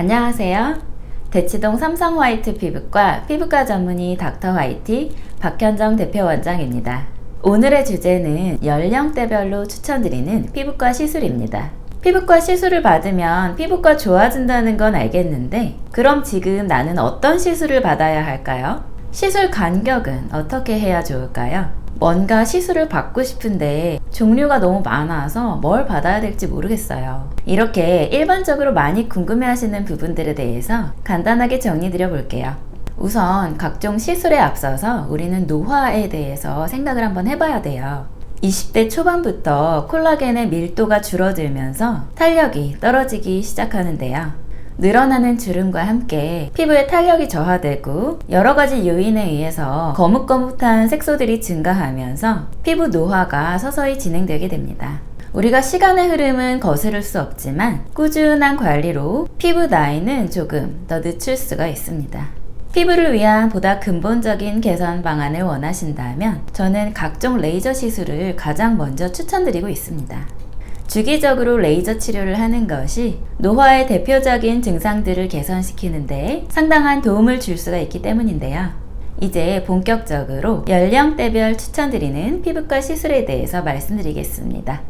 안녕하세요. 대치동 삼성 화이트 피부과 피부과 전문의 닥터 화이티 박현정 대표 원장입니다. 오늘의 주제는 연령대별로 추천드리는 피부과 시술입니다. 피부과 시술을 받으면 피부가 좋아진다는 건 알겠는데, 그럼 지금 나는 어떤 시술을 받아야 할까요? 시술 간격은 어떻게 해야 좋을까요? 뭔가 시술을 받고 싶은데 종류가 너무 많아서 뭘 받아야 될지 모르겠어요. 이렇게 일반적으로 많이 궁금해하시는 부분들에 대해서 간단하게 정리드려 볼게요. 우선 각종 시술에 앞서서 우리는 노화에 대해서 생각을 한번 해봐야 돼요. 20대 초반부터 콜라겐의 밀도가 줄어들면서 탄력이 떨어지기 시작하는데요. 늘어나는 주름과 함께 피부의 탄력이 저하되고 여러가지 요인에 의해서 거뭇거뭇한 색소들이 증가하면서 피부 노화가 서서히 진행되게 됩니다. 우리가 시간의 흐름은 거스를 수 없지만 꾸준한 관리로 피부 나이는 조금 더 늦출 수가 있습니다. 피부를 위한 보다 근본적인 개선 방안을 원하신다면 저는 각종 레이저 시술을 가장 먼저 추천드리고 있습니다. 주기적으로 레이저 치료를 하는 것이 노화의 대표적인 증상들을 개선시키는 데 상당한 도움을 줄 수가 있기 때문인데요. 이제 본격적으로 연령대별 추천드리는 피부과 시술에 대해서 말씀드리겠습니다.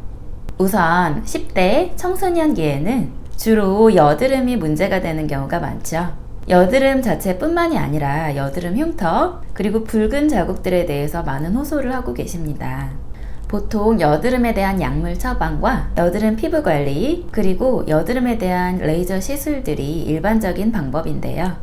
우선 10대 청소년기에는 주로 여드름이 문제가 되는 경우가 많죠. 여드름 자체뿐만이 아니라 여드름 흉터, 그리고 붉은 자국들에 대해서 많은 호소를 하고 계십니다. 보통 여드름에 대한 약물 처방과 여드름 피부 관리, 그리고 여드름에 대한 레이저 시술들이 일반적인 방법인데요.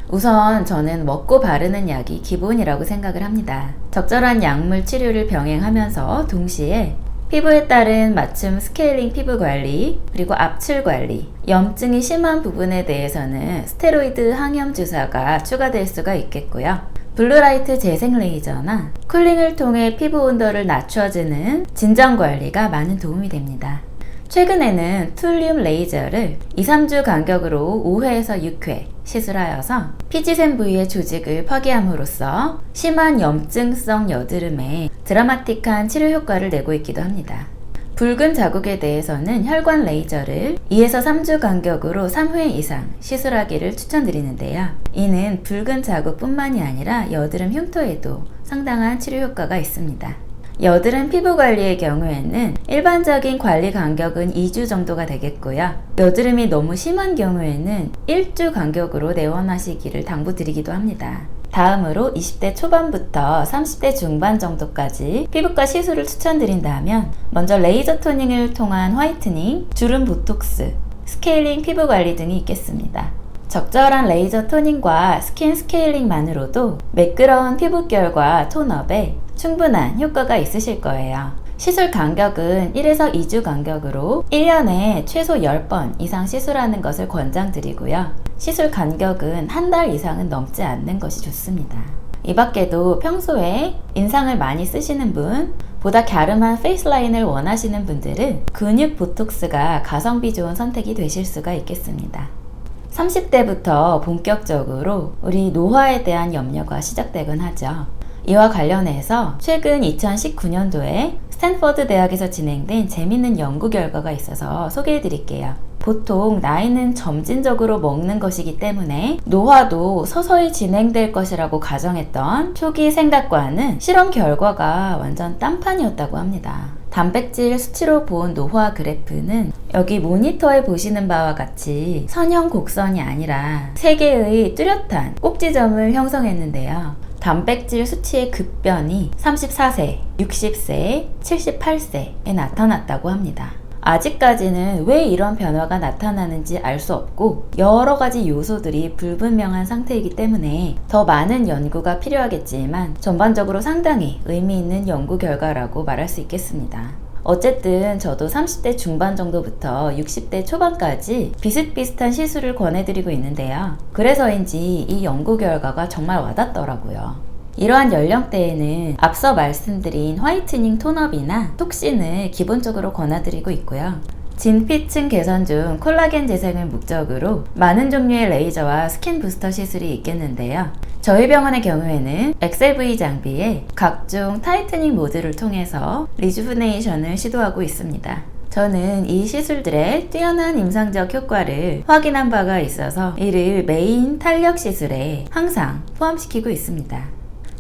우선 저는 먹고 바르는 약이 기본이라고 생각을 합니다. 적절한 약물 치료를 병행하면서 동시에 피부에 따른 맞춤 스케일링 피부 관리, 그리고 압출 관리, 염증이 심한 부분에 대해서는 스테로이드 항염 주사가 추가될 수가 있겠고요. 블루라이트 재생 레이저나 쿨링을 통해 피부 온도를 낮춰주는 진정 관리가 많은 도움이 됩니다. 최근에는 툴륨 레이저를 2-3주 간격으로 5회에서 6회 시술하여서 피지샘 부위의 조직을 파괴함으로써 심한 염증성 여드름에 드라마틱한 치료 효과를 내고 있기도 합니다. 붉은 자국에 대해서는 혈관 레이저를 2에서 3주 간격으로 3회 이상 시술하기를 추천드리는데요. 이는 붉은 자국뿐만이 아니라 여드름 흉터에도 상당한 치료 효과가 있습니다. 여드름 피부 관리의 경우에는 일반적인 관리 간격은 2주 정도가 되겠고요. 여드름이 너무 심한 경우에는 1주 간격으로 내원하시기를 당부드리기도 합니다. 다음으로 20대 초반부터 30대 중반 정도까지 피부과 시술을 추천드린다면 먼저 레이저 토닝을 통한 화이트닝, 주름 보톡스, 스케일링 피부 관리 등이 있겠습니다. 적절한 레이저 토닝과 스킨 스케일링만으로도 매끄러운 피부결과 톤업에 충분한 효과가 있으실 거예요. 시술 간격은 1에서 2주 간격으로 1년에 최소 10번 이상 시술하는 것을 권장드리고요. 시술 간격은 한 달 이상은 넘지 않는 것이 좋습니다. 이 밖에도 평소에 인상을 많이 쓰시는 분, 보다 갸름한 페이스라인을 원하시는 분들은 근육 보톡스가 가성비 좋은 선택이 되실 수가 있겠습니다. 30대부터 본격적으로 우리 노화에 대한 염려가 시작되곤 하죠. 이와 관련해서 최근 2019년도에 스탠퍼드 대학에서 진행된 재밌는 연구 결과가 있어서 소개해 드릴게요. 보통 나이는 점진적으로 먹는 것이기 때문에 노화도 서서히 진행될 것이라고 가정했던 초기 생각과는 실험 결과가 완전 딴판이었다고 합니다. 단백질 수치로 본 노화 그래프는 여기 모니터에 보시는 바와 같이 선형 곡선이 아니라 3개의 뚜렷한 꼭지점을 형성했는데요. 단백질 수치의 급변이 34세, 60세, 78세에 나타났다고 합니다. 아직까지는 왜 이런 변화가 나타나는지 알 수 없고 여러 가지 요소들이 불분명한 상태이기 때문에 더 많은 연구가 필요하겠지만 전반적으로 상당히 의미 있는 연구 결과라고 말할 수 있겠습니다. 어쨌든 저도 30대 중반 정도부터 60대 초반까지 비슷비슷한 시술을 권해드리고 있는데요. 그래서인지 이 연구 결과가 정말 와닿더라고요. 이러한 연령대에는 앞서 말씀드린 화이트닝 톤업이나 톡신을 기본적으로 권해드리고 있고요. 진피층 개선 중 콜라겐 재생을 목적으로 많은 종류의 레이저와 스킨 부스터 시술이 있겠는데요. 저희 병원의 경우에는 XLV 장비에 각종 타이트닝 모드를 통해서 리주브네이션을 시도하고 있습니다. 저는 이 시술들의 뛰어난 임상적 효과를 확인한 바가 있어서 이를 메인 탄력 시술에 항상 포함시키고 있습니다.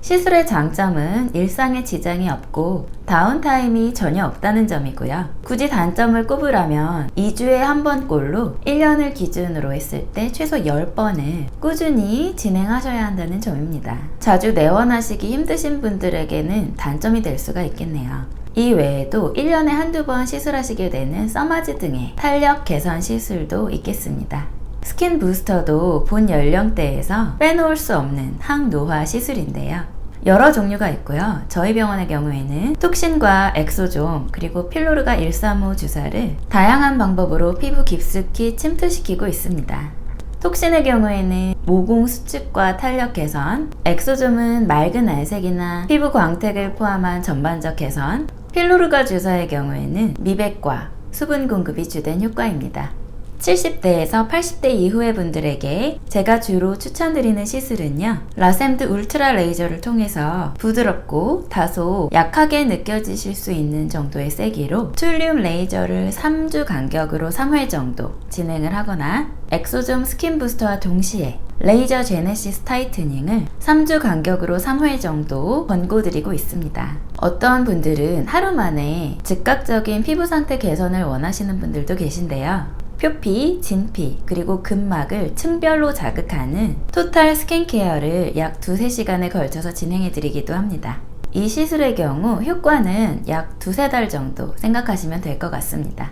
시술의 장점은 일상에 지장이 없고 다운타임이 전혀 없다는 점이고요. 굳이 단점을 꼽으라면 2주에 한 번꼴로 1년을 기준으로 했을 때 최소 10번을 꾸준히 진행하셔야 한다는 점입니다. 자주 내원하시기 힘드신 분들에게는 단점이 될 수가 있겠네요. 이 외에도 1년에 한두 번 시술하시게 되는 써마지 등의 탄력 개선 시술도 있겠습니다. 스킨 부스터도 본 연령대에서 빼놓을 수 없는 항노화 시술인데요. 여러 종류가 있고요. 저희 병원의 경우에는 톡신과 엑소좀 그리고 필로르가 135 주사를 다양한 방법으로 피부 깊숙이 침투시키고 있습니다. 톡신의 경우에는 모공 수축과 탄력 개선, 엑소좀은 맑은 알색이나 피부 광택을 포함한 전반적 개선, 필로르가 주사의 경우에는 미백과 수분 공급이 주된 효과입니다. 70대에서 80대 이후의 분들에게 제가 주로 추천드리는 시술은요, 라셈드 울트라 레이저를 통해서 부드럽고 다소 약하게 느껴지실 수 있는 정도의 세기로 툴륨 레이저를 3주 간격으로 3회 정도 진행을 하거나 엑소좀 스킨 부스터와 동시에 레이저 제네시스 타이트닝을 3주 간격으로 3회 정도 권고드리고 있습니다. 어떤 분들은 하루 만에 즉각적인 피부 상태 개선을 원하시는 분들도 계신데요. 표피, 진피, 그리고 근막을 층별로 자극하는 토탈 스킨케어를 약 2-3시간에 걸쳐서 진행해드리기도 합니다. 이 시술의 경우 효과는 약 2-3달 정도 생각하시면 될 것 같습니다.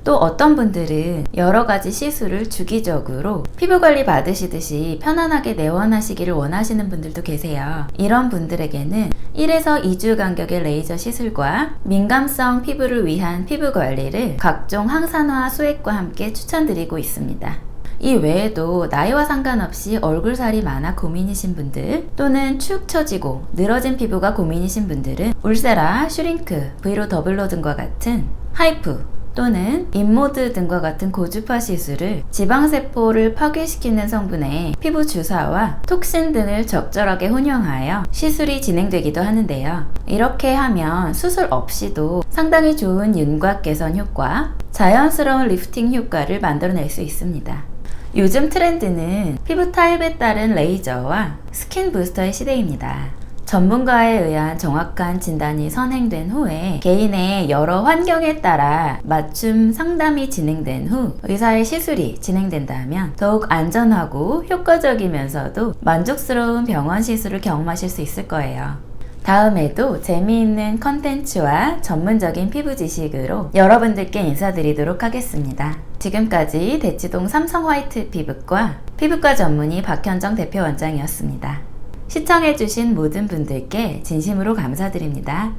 또 어떤 분들은 여러가지 시술을 주기적으로 피부관리 받으시듯이 편안하게 내원하시기를 원하시는 분들도 계세요. 이런 분들에게는 1에서 2주 간격의 레이저 시술과 민감성 피부를 위한 피부관리를 각종 항산화 수액과 함께 추천드리고 있습니다. 이 외에도 나이와 상관없이 얼굴살이 많아 고민이신 분들 또는 축 처지고 늘어진 피부가 고민이신 분들은 울세라, 슈링크, 브이로 더블로 등과 같은 하이프 또는 인모드 등과 같은 고주파 시술을 지방세포를 파괴시키는 성분의 피부 주사와 톡신 등을 적절하게 혼용하여 시술이 진행되기도 하는데요. 이렇게 하면 수술 없이도 상당히 좋은 윤곽 개선 효과, 자연스러운 리프팅 효과를 만들어낼 수 있습니다. 요즘 트렌드는 피부 타입에 따른 레이저와 스킨 부스터의 시대입니다. 전문가에 의한 정확한 진단이 선행된 후에 개인의 여러 환경에 따라 맞춤 상담이 진행된 후 의사의 시술이 진행된다면 더욱 안전하고 효과적이면서도 만족스러운 병원 시술을 경험하실 수 있을 거예요. 다음에도 재미있는 컨텐츠와 전문적인 피부 지식으로 여러분들께 인사드리도록 하겠습니다. 지금까지 대치동 삼성 화이트 피부과 피부과 전문의 박현정 대표 원장이었습니다. 시청해주신 모든 분들께 진심으로 감사드립니다.